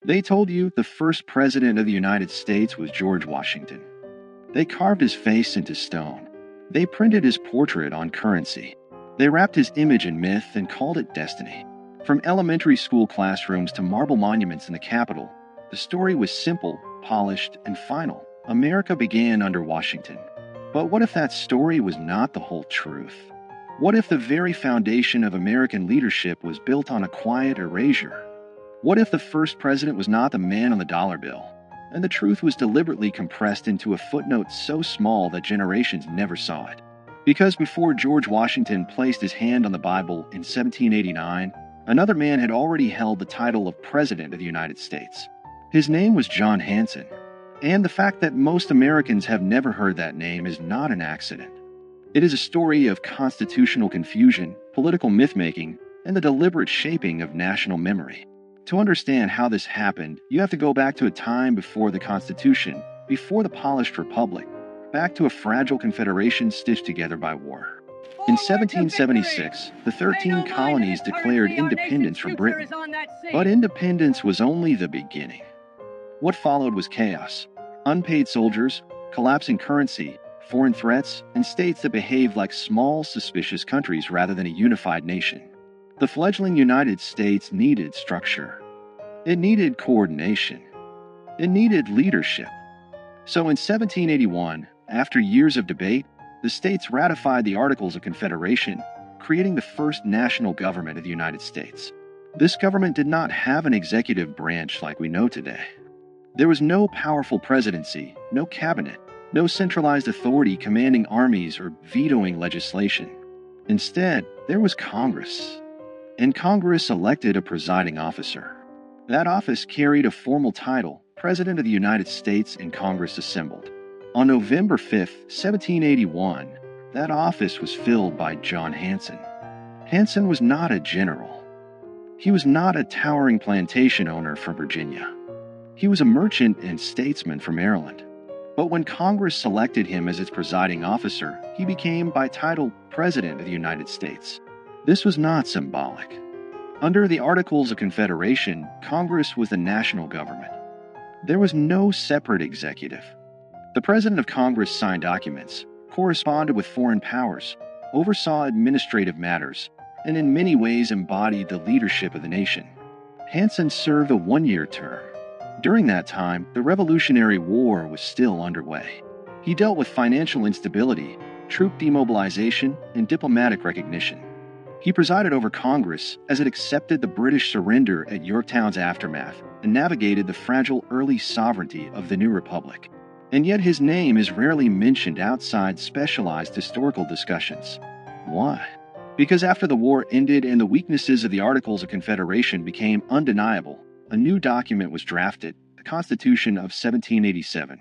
They told you the first president of the United States was George Washington. They carved his face into stone. They printed his portrait on currency. They wrapped his image in myth and called it destiny. From elementary school classrooms to marble monuments in the Capitol, the story was simple, polished, and final. America began under Washington. But what if that story was not the whole truth? What if the very foundation of American leadership was built on a quiet erasure? What if the first president was not the man on the dollar bill, and the truth was deliberately compressed into a footnote so small that generations never saw it? Because before George Washington placed his hand on the Bible in 1789, another man had already held the title of President of the United States. His name was John Hanson, and the fact that most Americans have never heard that name is not an accident. It is a story of constitutional confusion, political myth-making, and the deliberate shaping of national memory. To understand how this happened, you have to go back to a time before the Constitution, before the polished republic, back to a fragile confederation stitched together by war. In 1776, the 13 colonies declared independence from Britain, but independence was only the beginning. What followed was chaos: unpaid soldiers, collapsing currency, foreign threats, and states that behaved like small, suspicious countries rather than a unified nation. The fledgling United States needed structure. It needed coordination. It needed leadership. So in 1781, after years of debate, the states ratified the Articles of Confederation, creating the first national government of the United States. This government did not have an executive branch like we know today. There was no powerful presidency, no cabinet, no centralized authority commanding armies or vetoing legislation. Instead, there was Congress. And Congress elected a presiding officer. That office carried a formal title, President of the United States, and Congress assembled. On November 5, 1781, that office was filled by John Hanson. Hanson was not a general. He was not a towering plantation owner from Virginia. He was a merchant and statesman from Maryland. But when Congress selected him as its presiding officer, he became by title President of the United States. This was not symbolic. Under the Articles of Confederation, Congress was the national government. There was no separate executive. The President of Congress signed documents, corresponded with foreign powers, oversaw administrative matters, and in many ways embodied the leadership of the nation. Hanson served a one-year term. During that time, the Revolutionary War was still underway. He dealt with financial instability, troop demobilization, and diplomatic recognition. He presided over Congress as it accepted the British surrender at Yorktown's aftermath and navigated the fragile early sovereignty of the new republic. And yet his name is rarely mentioned outside specialized historical discussions. Why? Because after the war ended and the weaknesses of the Articles of Confederation became undeniable, a new document was drafted, the Constitution of 1787.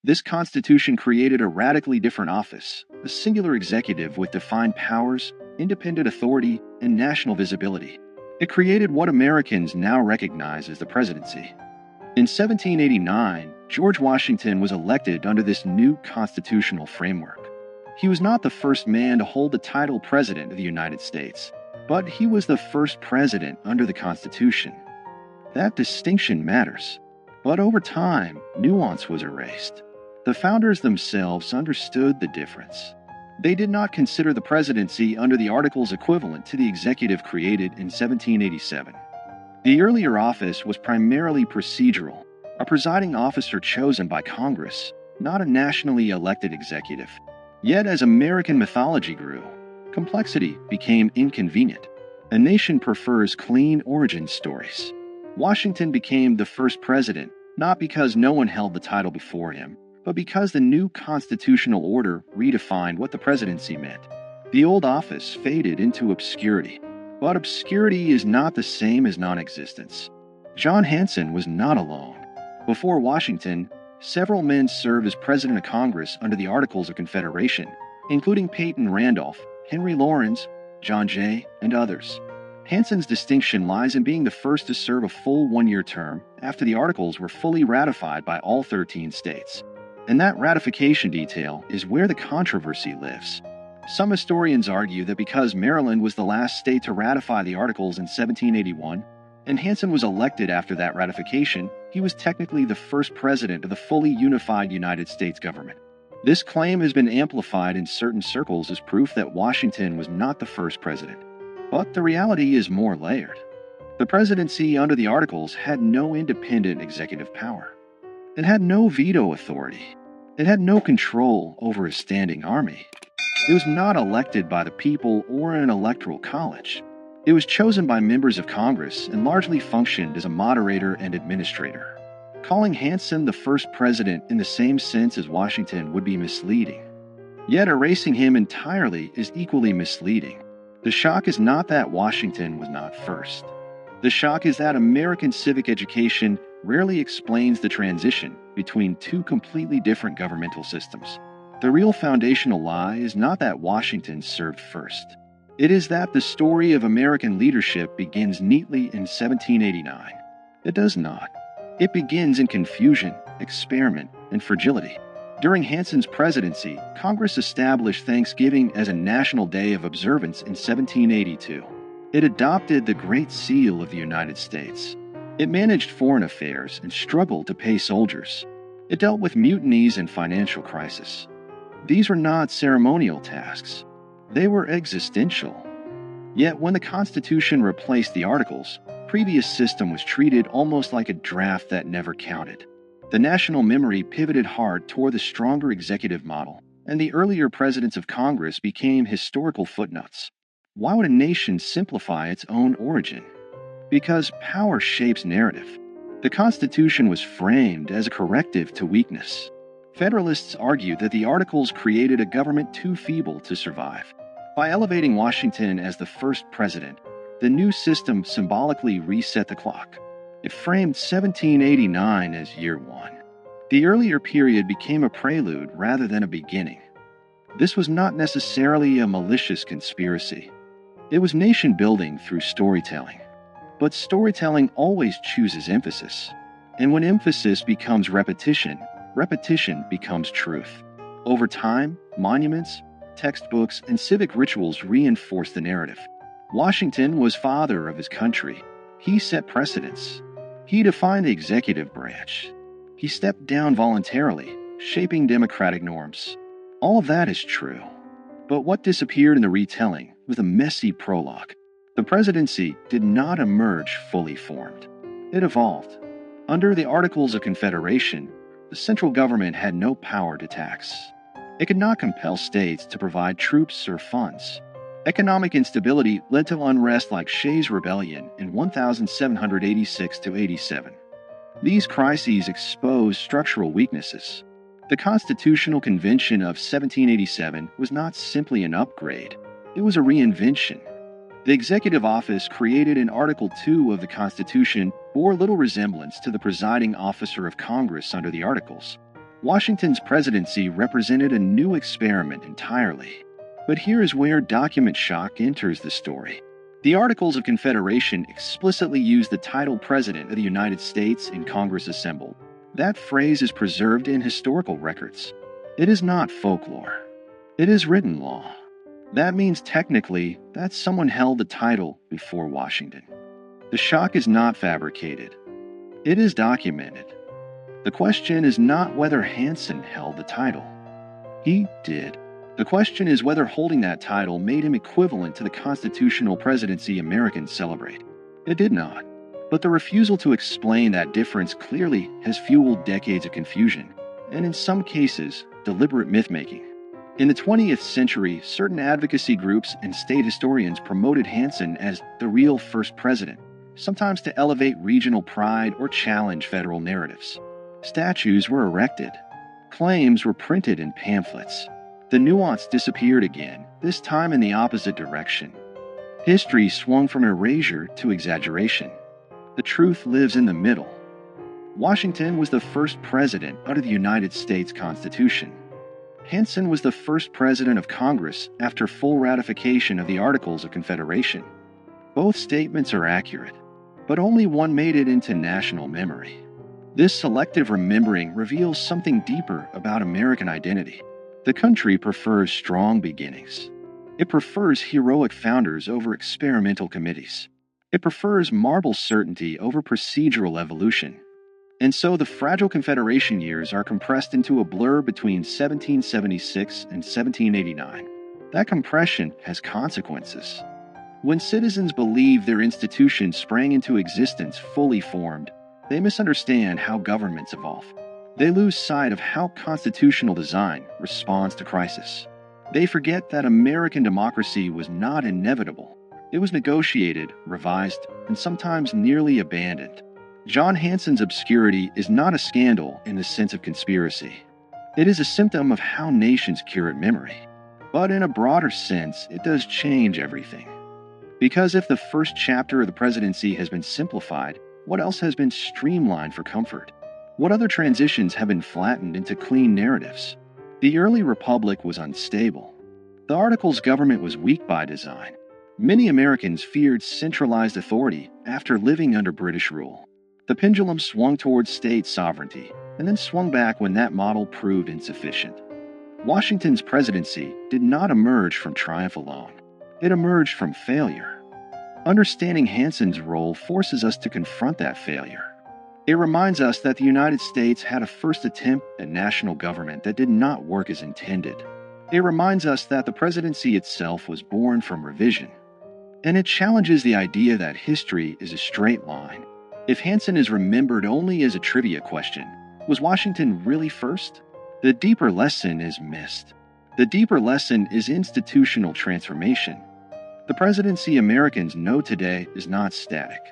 This Constitution created a radically different office, a singular executive with defined powers, independent authority, and national visibility. It created what Americans now recognize as the presidency. In 1789, George Washington was elected under this new constitutional framework. He was not the first man to hold the title President of the United States, but he was the first president under the Constitution. That distinction matters. But over time, nuance was erased. The founders themselves understood the difference. They did not consider the presidency under the Articles equivalent to the executive created in 1787. The earlier office was primarily procedural, a presiding officer chosen by Congress, not a nationally elected executive. Yet as American mythology grew, complexity became inconvenient. A nation prefers clean origin stories. Washington became the first president, not because no one held the title before him, but because the new constitutional order redefined what the presidency meant. The old office faded into obscurity. But obscurity is not the same as non-existence. John Hanson was not alone. Before Washington, several men served as President of Congress under the Articles of Confederation, including Peyton Randolph, Henry Laurens, John Jay, and others. Hanson's distinction lies in being the first to serve a full one-year term after the Articles were fully ratified by all 13 states. And that ratification detail is where the controversy lives. Some historians argue that because Maryland was the last state to ratify the Articles in 1781, and Hanson was elected after that ratification, he was technically the first president of the fully unified United States government. This claim has been amplified in certain circles as proof that Washington was not the first president. But the reality is more layered. The presidency under the Articles had no independent executive power. It had no veto authority. It had no control over a standing army. It was not elected by the people or an electoral college. It was chosen by members of Congress and largely functioned as a moderator and administrator. Calling Hanson the first president in the same sense as Washington would be misleading. Yet erasing him entirely is equally misleading. The shock is not that Washington was not first. The shock is that American civic education rarely explains the transition between two completely different governmental systems. The real foundational lie is not that Washington served first. It is that the story of American leadership begins neatly in 1789. It does not. It begins in confusion, experiment, and fragility. During Hanson's presidency, Congress established Thanksgiving as a national day of observance in 1782. It adopted the Great Seal of the United States. It managed foreign affairs and struggled to pay soldiers. It dealt with mutinies and financial crisis. These were not ceremonial tasks. They were existential. Yet when the Constitution replaced the Articles, the previous system was treated almost like a draft that never counted. The national memory pivoted hard toward the stronger executive model, and the earlier presidents of Congress became historical footnotes. Why would a nation simplify its own origin? Because power shapes narrative. The Constitution was framed as a corrective to weakness. Federalists argued that the Articles created a government too feeble to survive. By elevating Washington as the first president, the new system symbolically reset the clock. It framed 1789 as year one. The earlier period became a prelude rather than a beginning. This was not necessarily a malicious conspiracy. It was nation-building through storytelling. But storytelling always chooses emphasis. And when emphasis becomes repetition, repetition becomes truth. Over time, monuments, textbooks, and civic rituals reinforce the narrative. Washington was father of his country. He set precedents. He defined the executive branch. He stepped down voluntarily, shaping democratic norms. All of that is true. But what disappeared in the retelling was a messy prologue. The presidency did not emerge fully formed. It evolved. Under the Articles of Confederation, the central government had no power to tax. It could not compel states to provide troops or funds. Economic instability led to unrest like Shays' Rebellion in 1786–87. These crises exposed structural weaknesses. The Constitutional Convention of 1787 was not simply an upgrade, it was a reinvention. The executive office created in Article II of the Constitution bore little resemblance to the presiding officer of Congress under the Articles. Washington's presidency represented a new experiment entirely. But here is where document shock enters the story. The Articles of Confederation explicitly use the title President of the United States in Congress assembled. That phrase is preserved in historical records. It is not folklore. It is written law. That means technically that someone held the title before Washington. The shock is not fabricated. It is documented. The question is not whether Hanson held the title. He did. The question is whether holding that title made him equivalent to the constitutional presidency Americans celebrate. It did not. But the refusal to explain that difference clearly has fueled decades of confusion, and in some cases, deliberate myth-making. In the 20th century, certain advocacy groups and state historians promoted Hanson as the real first president, sometimes to elevate regional pride or challenge federal narratives. Statues were erected. Claims were printed in pamphlets. The nuance disappeared again, this time in the opposite direction. History swung from erasure to exaggeration. The truth lives in the middle. Washington was the first president under the United States Constitution. Hanson was the first president of Congress after full ratification of the Articles of Confederation. Both statements are accurate, but only one made it into national memory. This selective remembering reveals something deeper about American identity. The country prefers strong beginnings. It prefers heroic founders over experimental committees. It prefers marble certainty over procedural evolution. And so the fragile Confederation years are compressed into a blur between 1776 and 1789. That compression has consequences. When citizens believe their institutions sprang into existence fully formed, they misunderstand how governments evolve. They lose sight of how constitutional design responds to crisis. They forget that American democracy was not inevitable. It was negotiated, revised, and sometimes nearly abandoned. John Hanson's obscurity is not a scandal in the sense of conspiracy. It is a symptom of how nations curate memory. But in a broader sense, it does change everything. Because if the first chapter of the presidency has been simplified, what else has been streamlined for comfort? What other transitions have been flattened into clean narratives? The early republic was unstable. The Articles government was weak by design. Many Americans feared centralized authority after living under British rule. The pendulum swung towards state sovereignty, and then swung back when that model proved insufficient. Washington's presidency did not emerge from triumph alone. It emerged from failure. Understanding Hanson's role forces us to confront that failure. It reminds us that the United States had a first attempt at national government that did not work as intended. It reminds us that the presidency itself was born from revision. And it challenges the idea that history is a straight line. If Hanson is remembered only as a trivia question, was Washington really first? The deeper lesson is missed. The deeper lesson is institutional transformation. The presidency Americans know today is not static.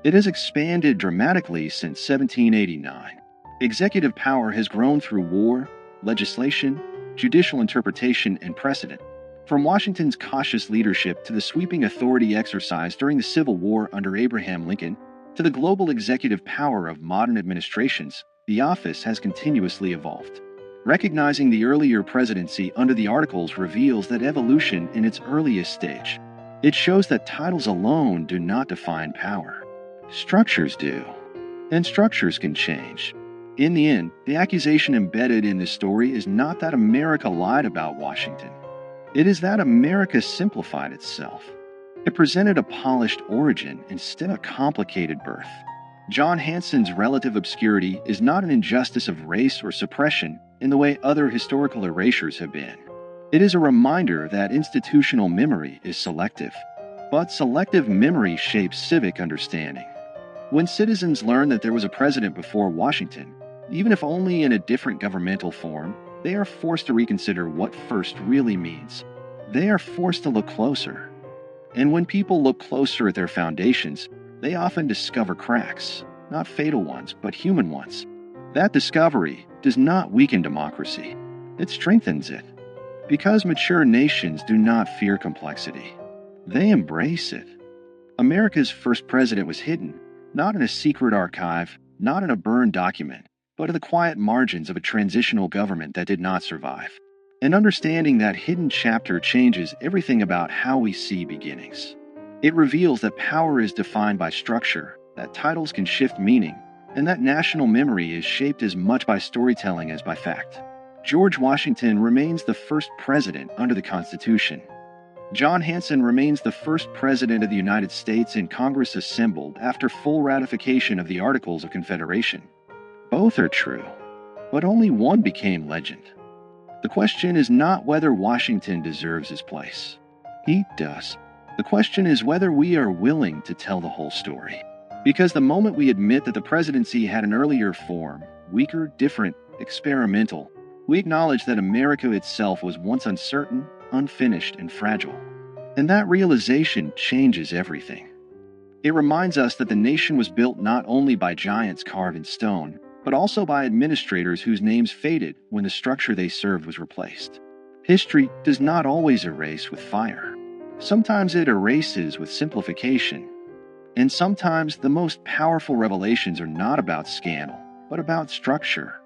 It has expanded dramatically since 1789. Executive power has grown through war, legislation, judicial interpretation, and precedent. From Washington's cautious leadership to the sweeping authority exercised during the Civil War under Abraham Lincoln, to the global executive power of modern administrations, the office has continuously evolved. Recognizing the earlier presidency under the Articles reveals that evolution in its earliest stage. It shows that titles alone do not define power. Structures do. And structures can change. In the end, the accusation embedded in this story is not that America lied about Washington. It is that America simplified itself. It presented a polished origin instead of a complicated birth. John Hanson's relative obscurity is not an injustice of race or suppression in the way other historical erasures have been. It is a reminder that institutional memory is selective, but selective memory shapes civic understanding. When citizens learn that there was a president before Washington, even if only in a different governmental form, they are forced to reconsider what first really means. They are forced to look closer. And when people look closer at their foundations, they often discover cracks, not fatal ones, but human ones. That discovery does not weaken democracy. It strengthens it. Because mature nations do not fear complexity. They embrace it. America's first president was hidden, not in a secret archive, not in a burned document, but in the quiet margins of a transitional government that did not survive. And understanding that hidden chapter changes everything about how we see beginnings. It reveals that power is defined by structure, that titles can shift meaning, and that national memory is shaped as much by storytelling as by fact. George Washington remains the first president under the Constitution. John Hanson remains the first president of the United States in Congress assembled after full ratification of the Articles of Confederation. Both are true, but only one became legend. The question is not whether Washington deserves his place. He does. The question is whether we are willing to tell the whole story. Because the moment we admit that the presidency had an earlier form, weaker, different, experimental, we acknowledge that America itself was once uncertain, unfinished, and fragile. And that realization changes everything. It reminds us that the nation was built not only by giants carved in stone, but also by administrators whose names faded when the structure they served was replaced. History does not always erase with fire. Sometimes it erases with simplification. And sometimes the most powerful revelations are not about scandal, but about structure.